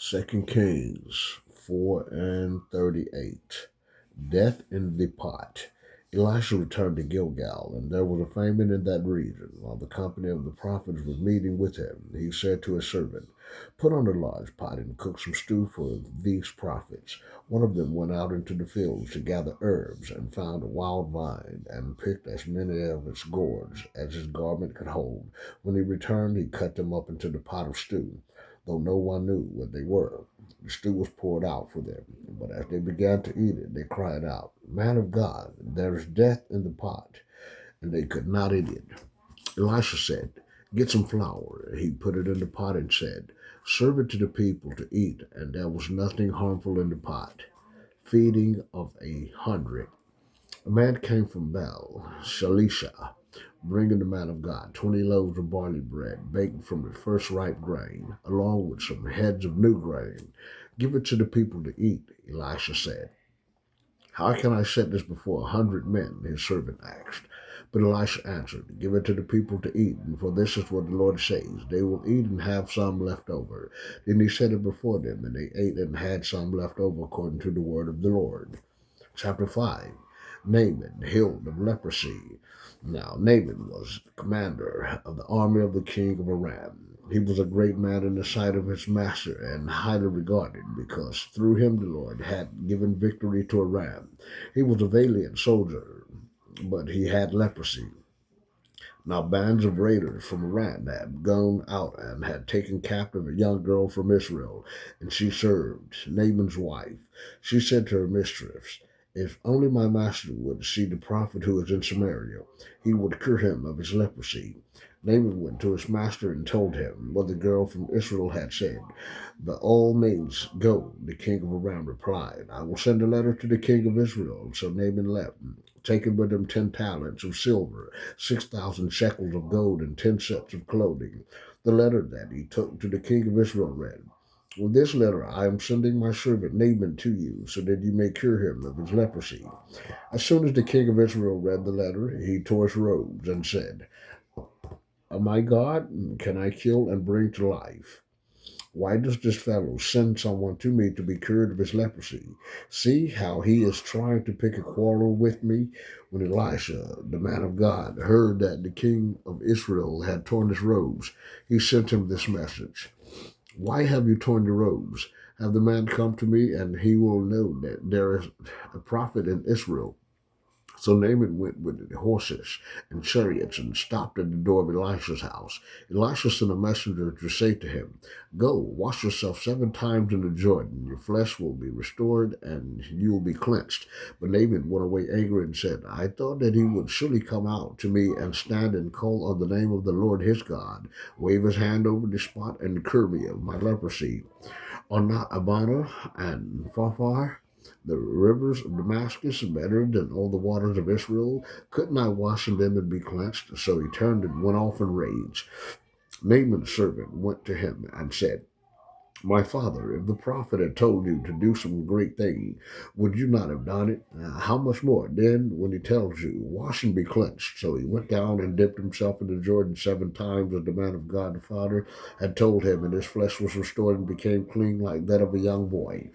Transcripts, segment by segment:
Second Kings 4:38. Death in the pot. Elisha returned to Gilgal, and there was a famine in that region. While the company of the prophets was meeting with him, he said to his servant, "Put on a large pot and cook some stew for these prophets." One of them went out into the fields to gather herbs and found a wild vine and picked as many of its gourds as his garment could hold. When he returned, he cut them up into the pot of stew, though no one knew what they were. The stew was poured out for them, but as they began to eat it, they cried out, "Man of God, there is death in the pot," and they could not eat it. Elisha said, "Get some flour." He put it in the pot and said, "Serve it to the people to eat," and there was nothing harmful in the pot. Feeding of 100. A man came from Shalisha, bringing the man of God 20 loaves of barley bread, baked from the first ripe grain, along with some heads of new grain. "Give it to the people to eat," Elisha said. "How can I set this before 100 men?" his servant asked. But Elisha answered, "Give it to the people to eat, and for this is what the Lord says, they will eat and have some left over." Then he set it before them, and they ate and had some left over according to the word of the Lord. Chapter 5. Naaman, healed of leprosy. Now, Naaman was commander of the army of the king of Aram. He was a great man in the sight of his master and highly regarded, because through him the Lord had given victory to Aram. He was a valiant soldier, but he had leprosy. Now bands of raiders from Aram had gone out and had taken captive a young girl from Israel, and she served Naaman's wife. She said to her mistress, "If only my master would see the prophet who is in Samaria, he would cure him of his leprosy." Naaman went to his master and told him what the girl from Israel had said. "By all means, go," the king of Aram replied. "I will send a letter to the king of Israel." So Naaman left, taking with him 10 talents of silver, 6,000 shekels of gold, and 10 sets of clothing. The letter that he took to the king of Israel read, "With this letter I am sending my servant Naaman to you, so that you may cure him of his leprosy." As soon as the king of Israel read the letter, he tore his robes and said, "Oh my God, can I kill and bring to life? Why does this fellow send someone to me to be cured of his leprosy? See how he is trying to pick a quarrel with me." When Elisha, the man of God, heard that the king of Israel had torn his robes, he sent him this message: "Why have you torn your robes? Have the man come to me, and he will know that there is a prophet in Israel." So Naaman went with the horses and chariots and stopped at the door of Elisha's house. Elisha sent a messenger to say to him, "Go, wash yourself 7 times in the Jordan. Your flesh will be restored, and you will be cleansed." But Naaman went away angry and said, "I thought that he would surely come out to me and stand and call on the name of the Lord his God, wave his hand over the spot, and cure me of my leprosy. Are not Abana and Pharpar, the rivers of Damascus, better than all the waters of Israel? Couldn't I wash in them and be cleansed?" So he turned and went off in rage. Naaman's servant went to him and said, "My father, if the prophet had told you to do some great thing, would you not have done it? How much more then when he tells you, 'Wash and be cleansed?'" So he went down and dipped himself in the Jordan 7 times, as the man of God the father had told him, and his flesh was restored and became clean like that of a young boy.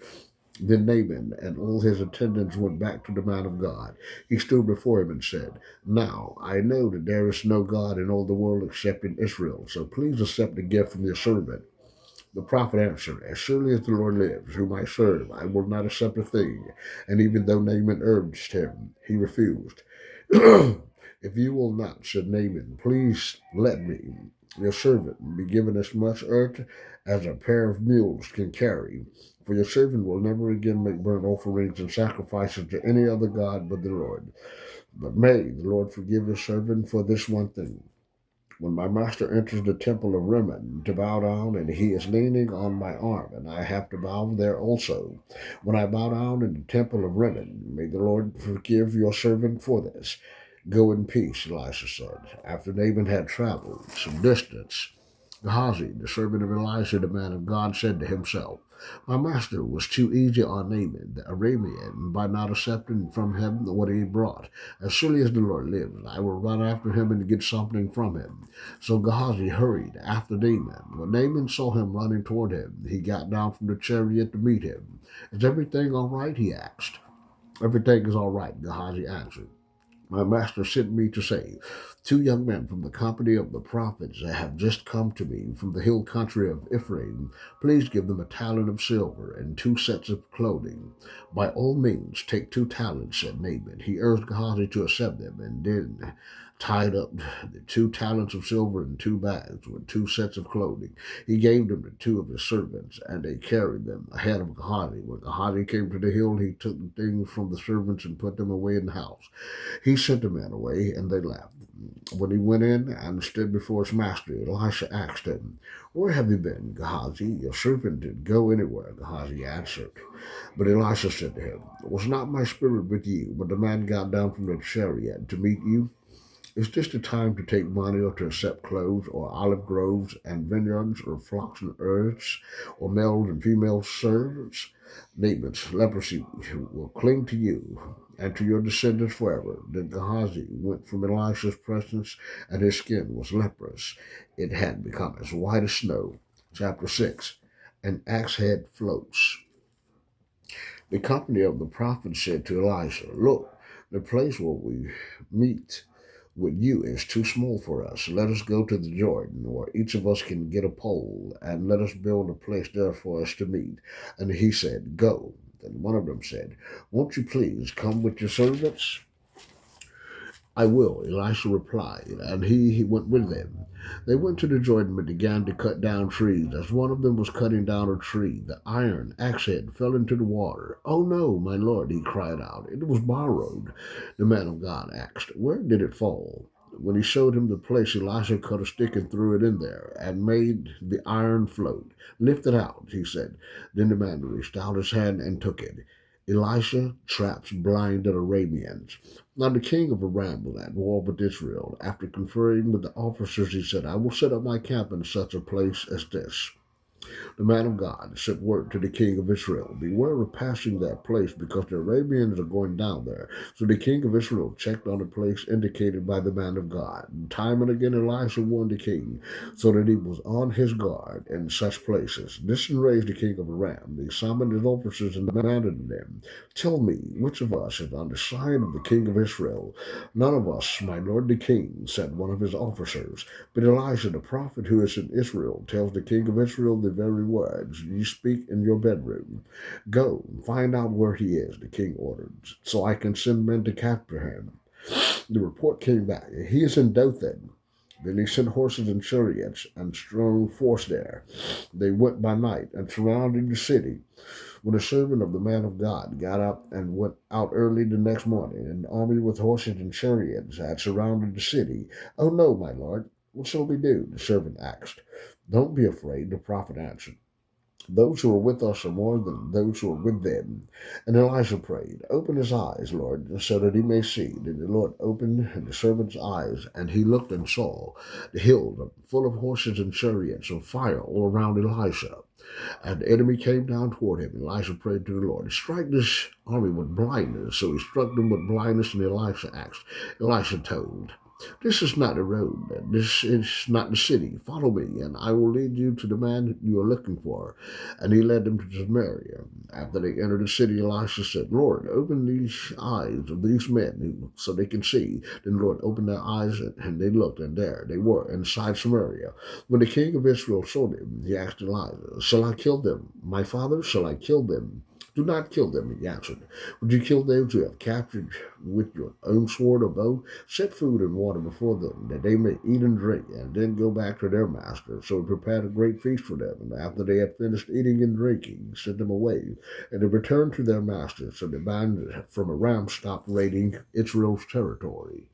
Then Naaman and all his attendants went back to the man of God. He stood before him and said, "Now I know that there is no God in all the world except in Israel, so please accept the gift from your servant." The prophet answered, "As surely as the Lord lives, whom I serve, I will not accept a thing." And even though Naaman urged him, he refused. "If you will not," said Naaman, "please let me, your servant, be given as much earth as a pair of mules can carry. For your servant will never again make burnt offerings and sacrifices to any other God but the Lord. But may the Lord forgive your servant for this one thing. When my master enters the temple of Rimmon to bow down, and he is leaning on my arm, and I have to bow there also. When I bow down in the temple of Rimmon, may the Lord forgive your servant for this." "Go in peace," Elisha said. After Naaman had traveled some distance, Gehazi, the servant of Elisha, the man of God, said to himself, my master was too easy on Naaman, the Aramean, by not accepting from him what he brought. As surely as the Lord lives, I will run after him and get something from him. So Gehazi hurried after Naaman. When Naaman saw him running toward him, he got down from the chariot to meet him. Is everything all right? He asked. Everything is all right, Gehazi answered. My master sent me to say, two young men from the company of the prophets have just come to me from the hill country of Ephraim. Please give them a talent of silver and 2 sets of clothing. By all means, take 2 talents, said Naaman. He urged Gehazi to accept them, and then tied up the 2 talents of silver in 2 bags with 2 sets of clothing. He gave them to 2 of his servants, and they carried them ahead of Gehazi. When Gehazi came to the hill, he took the things from the servants and put them away in the house. He sent the men away, and they left. When he went in and stood before his master, Elisha asked him, where have you been, Gehazi? Your servant didn't go anywhere, Gehazi answered. But Elisha said to him, was not my spirit with you when the man got down from the chariot to meet you? Is this the time to take money or to accept clothes or olive groves and vineyards or flocks and herds or male and female servants? Naaman's leprosy will cling to you and to your descendants forever. Then Gehazi went from Elisha's presence, and his skin was leprous. It had become as white as snow. Chapter 6. And Axhead floats. The company of the prophets said to Elisha, look, the place where we meet with you is too small for us. Let us go to the Jordan, where each of us can get a pole, and let us build a place there for us to meet. And he said, go. Then one of them said, won't you please come with your servants? I will, Elisha replied, and he went with them. They went to the Jordan and began to cut down trees. As one of them was cutting down a tree, the iron Axhead fell into the water. Oh no, my lord, he cried out. It was borrowed. The man of God asked, where did it fall? When he showed him the place, Elisha cut a stick and threw it in there, and made the iron float. Lift it out, he said. Then the man reached out his hand and took it. Elisha traps blinded Arameans. Now the king of Aram was at war with Israel. After conferring with the officers, he said, I will set up my camp in such a place as this. The man of God sent word to the king of Israel, beware of passing that place, because the Arabians are going down there. So the king of Israel checked on the place indicated by the man of God. And time and again Elisha warned the king, so that he was on his guard in such places. This enraged the king of Aram. He summoned his officers and demanded them, tell me, which of us is on the side of the king of Israel? None of us, my lord the king, said one of his officers. But Elisha, the prophet who is in Israel, tells the king of Israel the very words you speak in your bedroom. Go, find out where he is, the king ordered, so I can send men to capture him. The report came back. He is in Dothan. Then he sent horses and chariots and strong force there. They went by night and surrounded the city. When a servant of the man of God got up and went out early the next morning, an army with horses and chariots had surrounded the city. Oh no, my lord, what shall we do? The servant asked. Don't be afraid, the prophet answered. Those who are with us are more than those who are with them. And Elisha prayed, open his eyes, Lord, so that he may see. Then the Lord opened the servant's eyes, and he looked and saw the hills full of horses and chariots of fire all around Elisha. And the enemy came down toward him. Elisha prayed to the Lord, strike this army with blindness. So he struck them with blindness, and Elisha asked. Elisha told, this is not the road, this is not the city. Follow me, and I will lead you to the man you are looking for. And he led them to Samaria. After they entered the city, Elisha said, Lord, open these eyes of these men so they can see. Then the Lord opened their eyes, and they looked, and there they were inside Samaria. When the king of Israel saw them, he asked Elijah, shall I kill them? My father, shall I kill them? Do not kill them, he answered. Would you kill those you have captured with your own sword or bow? Set food and water before them, that they may eat and drink, and then go back to their master. So he prepared a great feast for them, and after they had finished eating and drinking, sent them away, and they returned to their master. So the band from Aram stopped raiding Israel's territory.